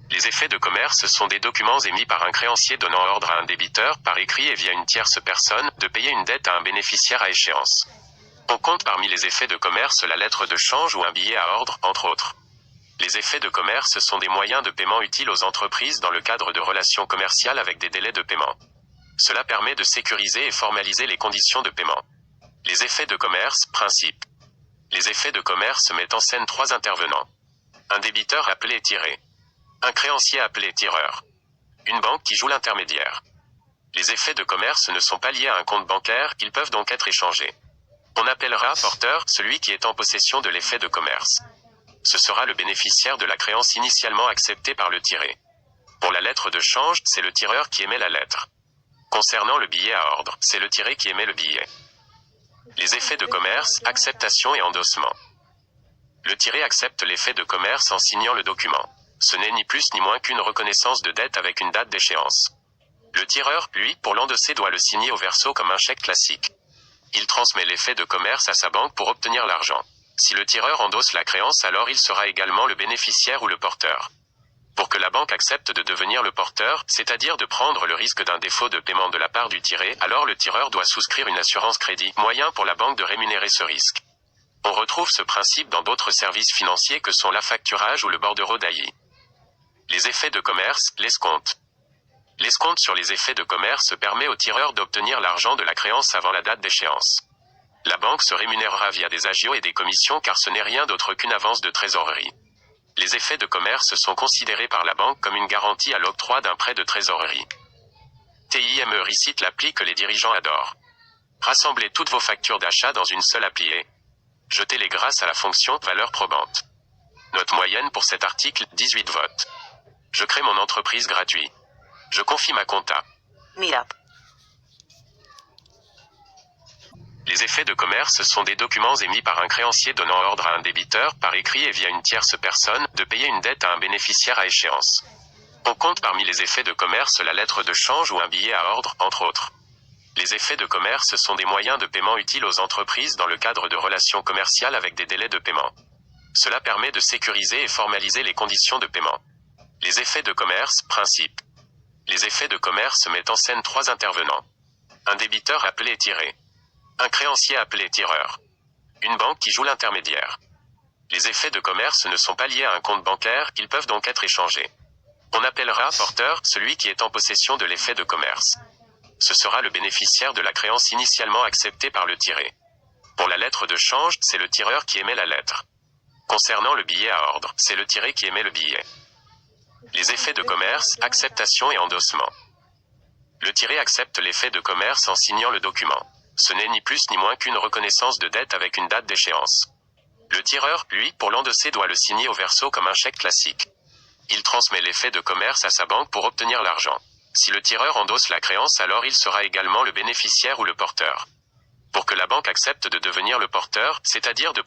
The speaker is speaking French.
Les effets de commerce sont des documents émis par un créancier donnant ordre à un débiteur, par écrit et via une tierce personne, de payer une dette à un bénéficiaire à échéance. On compte parmi les effets de commerce la lettre de change ou un billet à ordre, entre autres. Les effets de commerce sont des moyens de paiement utiles aux entreprises dans le cadre de relations commerciales avec des délais de paiement. Cela permet de sécuriser et formaliser les conditions de paiement. Les effets de commerce, principe. Les effets de commerce mettent en scène 3 intervenants. Un débiteur appelé tiré. Un créancier appelé tireur. Une banque qui joue l'intermédiaire. Les effets de commerce ne sont pas liés à un compte bancaire, ils peuvent donc être échangés. On appellera porteur celui qui est en possession de l'effet de commerce. Ce sera le bénéficiaire de la créance initialement acceptée par le tiré. Pour la lettre de change, c'est le tireur qui émet la lettre. Concernant le billet à ordre, c'est le tiré qui émet le billet. Les effets de commerce, acceptation et endossement. Le tiré accepte l'effet de commerce en signant le document. Ce n'est ni plus ni moins qu'une reconnaissance de dette avec une date d'échéance. Le tireur, lui, pour l'endosser doit le signer au verso comme un chèque classique. Il transmet l'effet de commerce à sa banque pour obtenir l'argent. Si le tireur endosse la créance, alors il sera également le bénéficiaire ou le porteur. Pour que la banque accepte de devenir le porteur, c'est-à-dire de prendre le risque d'un défaut de paiement de la part du tiré, alors le tireur doit souscrire une assurance crédit, moyen pour la banque de rémunérer ce risque. On retrouve ce principe dans d'autres services financiers que sont l'affacturage ou le bordereau d'AI. Les effets de commerce, l'escompte. L'escompte sur les effets de commerce permet au tireur d'obtenir l'argent de la créance avant la date d'échéance. La banque se rémunérera via des agios et des commissions car ce n'est rien d'autre qu'une avance de trésorerie. Les effets de commerce sont considérés par la banque comme une garantie à l'octroi d'un prêt de trésorerie. TIME Receipt, l'appli que les dirigeants adorent. Rassemblez toutes vos factures d'achat dans une seule appli et jetez-les grâce à la fonction valeur probante. Note moyenne pour cet article, 18 votes. Je crée mon entreprise gratuit. Je confie ma compta. Meetup. Les effets de commerce sont des documents émis par un créancier donnant ordre à un débiteur, par écrit et via une tierce personne, de payer une dette à un bénéficiaire à échéance. On compte parmi les effets de commerce la lettre de change ou un billet à ordre, entre autres. Les effets de commerce sont des moyens de paiement utiles aux entreprises dans le cadre de relations commerciales avec des délais de paiement. Cela permet de sécuriser et formaliser les conditions de paiement. Les effets de commerce, principe. Les effets de commerce mettent en scène 3 intervenants. Un débiteur appelé tiré. Un créancier appelé tireur. Une banque qui joue l'intermédiaire. Les effets de commerce ne sont pas liés à un compte bancaire, ils peuvent donc être échangés. On appellera porteur celui qui est en possession de l'effet de commerce. Ce sera le bénéficiaire de la créance initialement acceptée par le tiré. Pour la lettre de change, c'est le tireur qui émet la lettre. Concernant le billet à ordre, c'est le tiré qui émet le billet. Les effets de commerce, acceptation et endossement. Le tiré accepte l'effet de commerce en signant le document. Ce n'est ni plus ni moins qu'une reconnaissance de dette avec une date d'échéance. Le tireur, lui, pour l'endosser doit le signer au verso comme un chèque classique. Il transmet l'effet de commerce à sa banque pour obtenir l'argent. Si le tireur endosse la créance, alors il sera également le bénéficiaire ou le porteur. Pour que la banque accepte de devenir le porteur, c'est-à-dire de